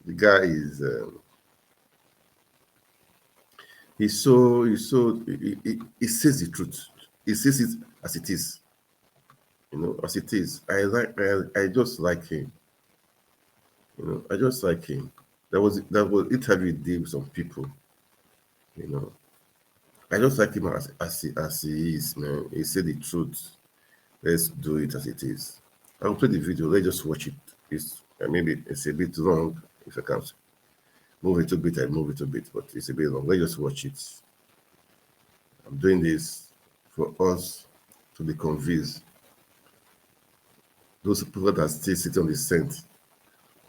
The guy is he says the truth. He says it as it is. As it is. I just like him. I just like him. That was interview he did with some people. You know, I just like him as he is, man. He said the truth. Let's do it as it is. I'll play the video. Let's just watch it. Maybe it's a bit long. If I can move it a bit, I move it a bit, but it's a bit long. Let's just watch it. I'm doing this for us to be convinced. Those people that are still sitting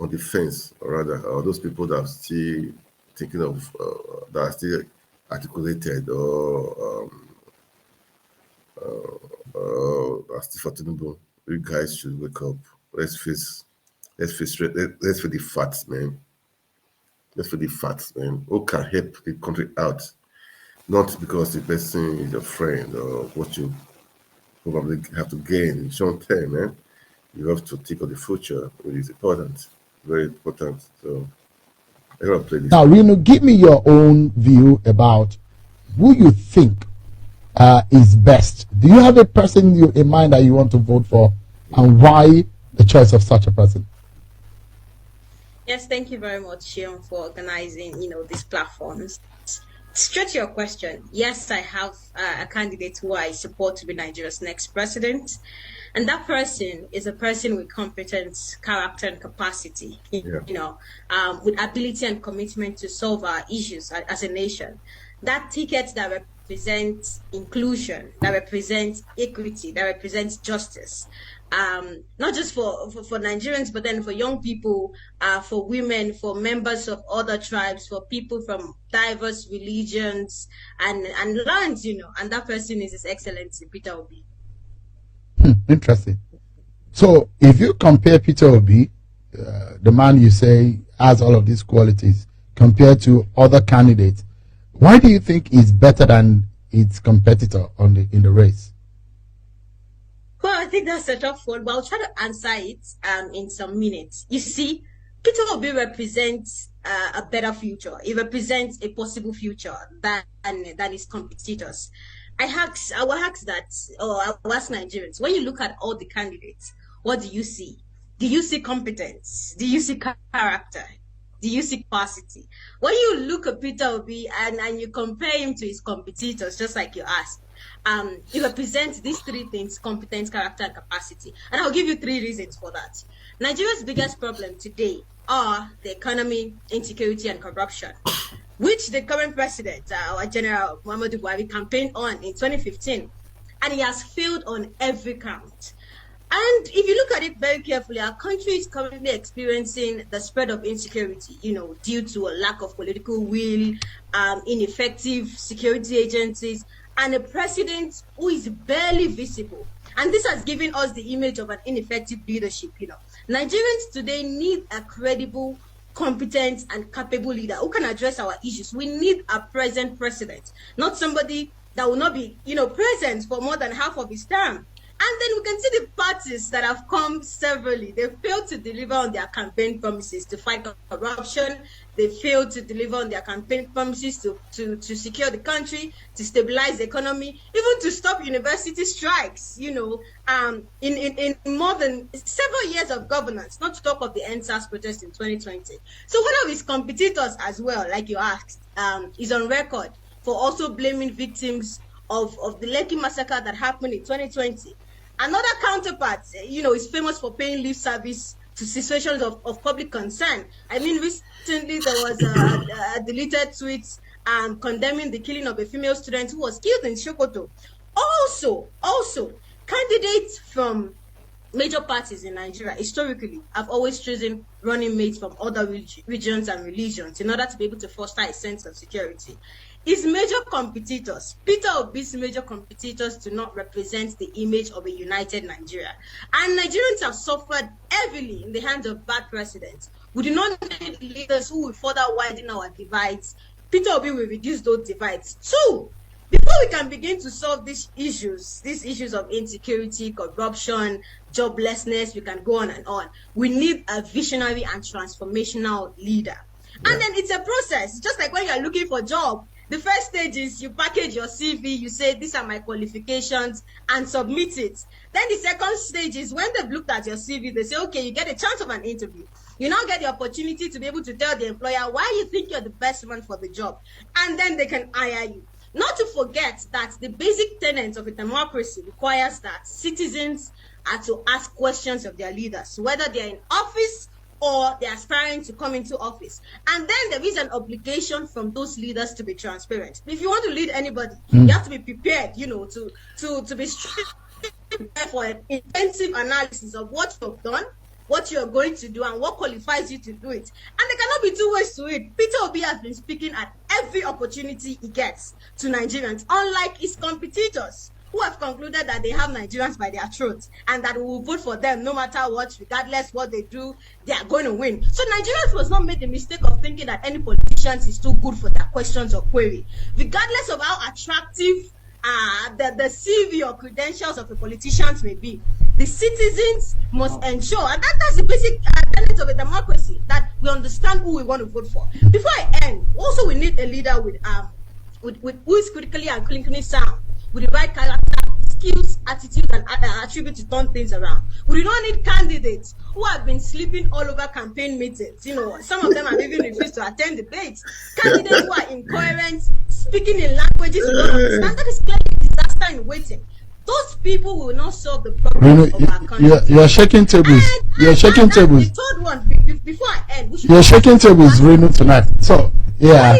on the fence, or rather, or those people that are still thinking of, that are still articulated or are still for Tinubu. You guys should wake up. Let's face the facts, man. Let's face the facts, man. Who can help the country out? Not because the person is your friend or what you probably have to gain in short term, man. You have to think of the future, which is important, very important. So I'm gonna play this. Now, Reno, give me your own view about who you think is best. Do you have a person in mind that you want to vote for, and why the choice of such a person? Yes, thank you very much, Seun, for organizing, these platforms. Straight to your question, yes, I have a candidate who I support to be Nigeria's next president. And that person is a person with competence, character, and capacity, with ability and commitment to solve our issues as a nation. That ticket that represents inclusion, that represents equity, that represents justice, not just for Nigerians, but then for young people, for women, for members of other tribes, for people from diverse religions and lands, and that person is His Excellency Peter Obi. Interesting. So if you compare Peter Obi, the man you say has all of these qualities, compared to other candidates, why do you think he's better than its competitor in the race? Well, I think that's a tough one, but I'll try to answer it in some minutes. You see, Peter Obi represents a better future. He represents a possible future than his competitors. I will ask Nigerians, when you look at all the candidates, what do you see? Do you see competence? Do you see character? Do you see capacity? When you look at Peter Obi and you compare him to his competitors, just like you asked, he represents these three things: competence, character, and capacity. And I'll give you three reasons for that. Nigeria's biggest problem today are the economy, insecurity, and corruption, which the current president, our General Muhammadu Buhari, campaigned on in 2015, and he has failed on every count. And if you look at it very carefully, our country is currently experiencing the spread of insecurity, due to a lack of political will, ineffective security agencies, and a president who is barely visible. And this has given us the image of an ineffective leadership. Nigerians today need a credible, competent, and capable leader who can address our issues. We need a present president, not somebody that will not be, present for more than half of his term. And then we can see the parties that have come severally. They failed to deliver on their campaign promises to fight corruption. They failed to deliver on their campaign promises to secure the country, to stabilize the economy, even to stop university strikes, in more than several years of governance, not to talk of the NSAS protest in 2020. So one of his competitors as well, like you asked, is on record for also blaming victims of the Lekki massacre that happened in 2020. Another counterpart, is famous for paying lip service to situations of public concern. I mean, recently there was a deleted tweet condemning the killing of a female student who was killed in Sokoto. Also, candidates from major parties in Nigeria historically have always chosen running mates from other regions and religions in order to be able to foster a sense of security. His major competitors, Peter Obi's major competitors, do not represent the image of a united Nigeria. And Nigerians have suffered heavily in the hands of bad presidents. We do not need leaders who will further widen our divides. Peter Obi will reduce those divides. Two, before we can begin to solve these issues of insecurity, corruption, joblessness, we can go on and on. We need a visionary and transformational leader. Yeah. And then it's a process, just like when you're looking for a job. The first stage is you package your CV, you say, these are my qualifications, and submit it. Then the second stage is when they've looked at your CV, they say, okay, you get a chance of an interview. You now get the opportunity to be able to tell the employer why you think you're the best one for the job. And then they can hire you. Not to forget that the basic tenets of a democracy requires that citizens are to ask questions of their leaders, whether they're in office or they're aspiring to come into office. And then there is an obligation from those leaders to be transparent. If you want to lead anybody, you have to be prepared, to be prepared for an intensive analysis of what you've done, what you're going to do, and what qualifies you to do it. And there cannot be two ways to it. Peter Obi has been speaking at every opportunity he gets to Nigerians, unlike his competitors, who have concluded that they have Nigerians by their throats and that we will vote for them no matter what, regardless what they do, they are going to win. So Nigerians must not make the mistake of thinking that any politician is too good for their questions or query. Regardless of how attractive the CV or credentials of the politicians may be, the citizens must ensure, and that's the basic tenet of a democracy, that we understand who we want to vote for. Before I end, also we need a leader with who is critically and clinically sound, with the right character, skills, attitude, and attribute to turn things around. We do not need candidates who have been sleeping all over campaign meetings. Some of them have even refused to attend debates. Candidates who are incoherent, speaking in languages we don't understand. That is clearly a disaster in waiting. Those people will not solve the problems of our country. You're shaking tables. You're shaking tables. The third one, before I end, you're shaking tables, Renu, tonight. So, yeah.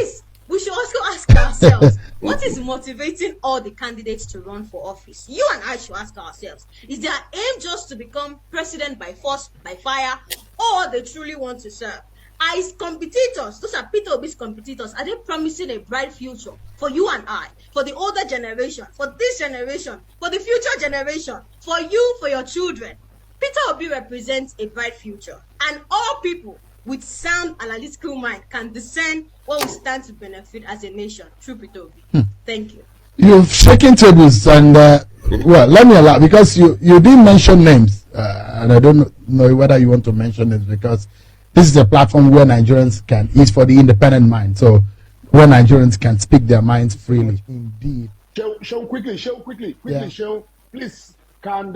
We should also ask ourselves, what is motivating all the candidates to run for office? You and I should ask ourselves, is their aim just to become president by force, by fire, or they truly want to serve? Are his competitors, those are Peter Obi's competitors, are they promising a bright future for you and I, for the older generation, for this generation, for the future generation, for you, for your children? Peter Obi represents a bright future, and all people with sound analytical mind can discern what we stand to benefit as a nation through Peter Obi. Thank you. You've shaken tables, and well, let me allow, because you didn't mention names, and I don't know whether you want to mention names, because this is a platform where Nigerians can, it's for the independent mind, so where Nigerians can speak their minds freely. Indeed. Seun, quickly, yeah. Seun, please, can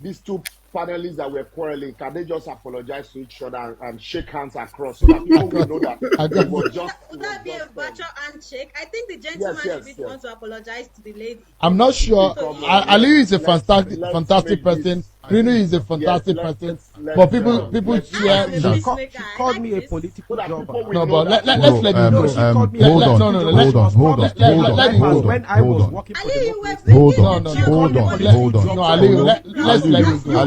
these two panelists that were quarreling, can they just apologize to each other and shake hands across so that people will know that it was just... Would that be a virtual handshake? I think the gentleman should be the one to apologize to the lady. I'm not sure. Ali is a fantastic person. Renu is a fantastic person. But people share. She called me a political jobber. No, but let's let him go. Hold on. When I was working for the hold on. No, Ali, let's let him go.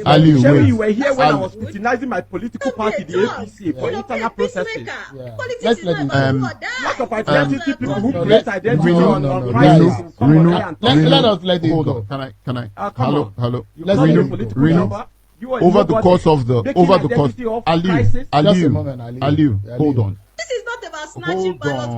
Ali, you were here when I was scrutinizing my political party, the APC, for internal processes. Let's let him go. Lot of identity people who create identity on crisis. Let us let him go. Can I? Hello. Let's let him go. Over the course, Aliu, hold on. This is not about snatching ballot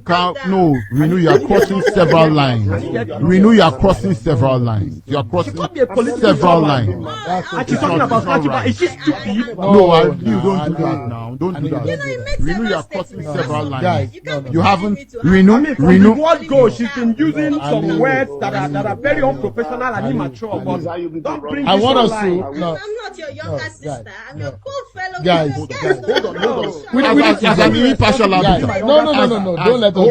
box. No, Renu, you are crossing several lines. Renu, you are crossing several lines. You are crossing several lines. And she's talking about snatching ballot. Is she stupid? No, Aliu, don't do that now. Don't do that. Renu, you are crossing several lines. You haven't. Renu. What goes? She's been using some words that are very unprofessional and immature. But don't bring I want us to. I'm not your younger sister. I'm your cool fellow. Guys, hold on. An impartial arbiter. No. Don't let us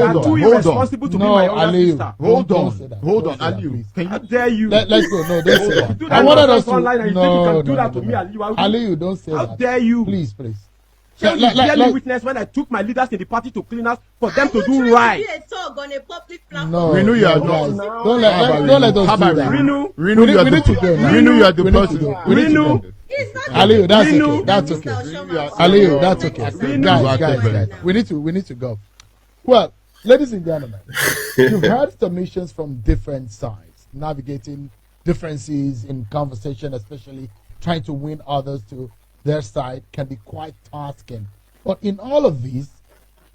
Hold on, Aliu. Can you dare you? Let's go. No, don't say that. I wanted us to. No. Aliu, don't say that. How dare you? Please. Shall you clearly witness when I took my leaders in the party to cleaners for them to do right? No, Renu, you are not. Don't let us do that. Renu, you are the Renu, you are the person. Renu. Aliu, that's okay. Aliu, that's okay. Guys, we need to go. Well, ladies and gentlemen, you've heard submissions from different sides, navigating differences in conversation, especially trying to win others to their side can be quite tasking. But in all of these,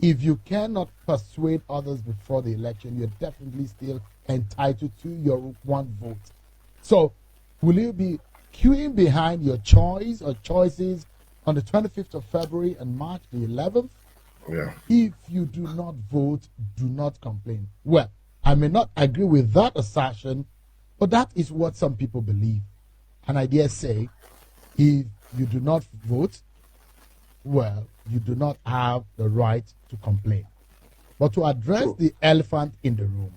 if you cannot persuade others before the election, you're definitely still entitled to your one vote. So, will you be queuing behind your choice or choices on the 25th of February and March the 11th? Yeah. If you do not vote, do not complain. Well, I may not agree with that assertion, but that is what some people believe. And I dare say, if you do not vote, well, you do not have the right to complain. But to address the elephant in the room,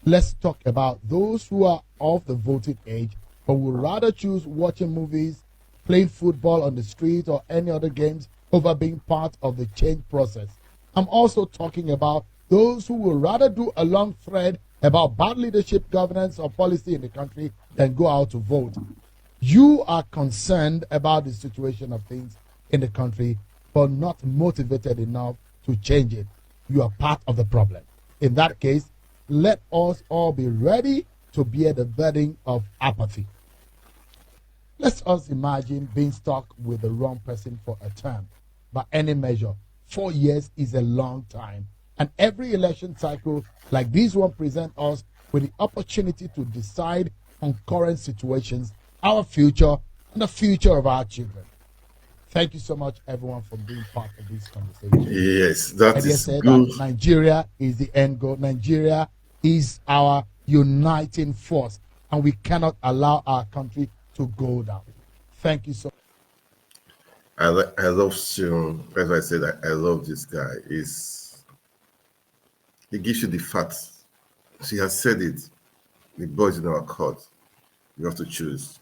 let's talk about those who are of the voting age but would rather choose watching movies, playing football on the street, or any other games over being part of the change process. I'm also talking about those who would rather do a long thread about bad leadership, governance, or policy in the country than go out to vote. You are concerned about the situation of things in the country, but not motivated enough to change it. You are part of the problem. In that case, let us all be ready to bear the burden of apathy. Let us imagine being stuck with the wrong person for a term. By any measure, 4 years is a long time. And every election cycle like this one presents us with the opportunity to decide on current situations, our future, and the future of our children. Thank you so much, everyone, for being part of this conversation. Yes, that I is said good. that Nigeria is the end goal. Nigeria is our uniting force, and we cannot allow our country to go down. Thank you so much. I love Seun. That's why I said I love this guy. He gives you the facts. She has said it. The boys in our court. You have to choose.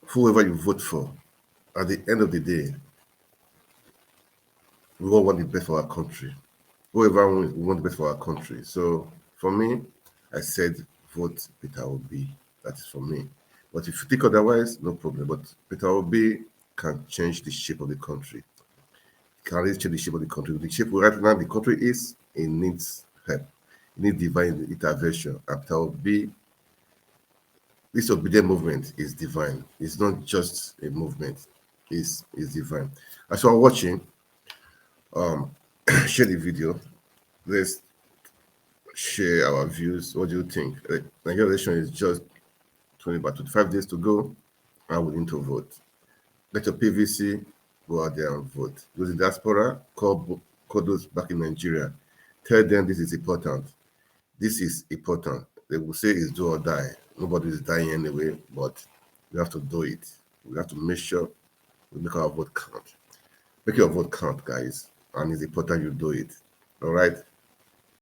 Whoever you vote for, at the end of the day, we all want the best for our country. Whoever we want the best for our country. So for me, I said vote Peter Obi. That is for me. But if you think otherwise, no problem. But Peter Obi can change the shape of the country. Can really change the shape of the country. The shape right now the country is, it needs help. It needs divine intervention. And Peter Obi, this obedient movement is divine. It's not just a movement. It's divine. As you are watching, share the video. Let's share our views. What do you think? Nigeria election is just about 25 days to go. I'm willing to vote. Let your PVC go out there and vote. Those in diaspora, call those back in Nigeria. Tell them this is important. This is important. They will say it's do or die. Nobody is dying anyway, but we have to do it. We have to make sure we make our vote count. Make your vote count, guys. And it's important you do it. All right?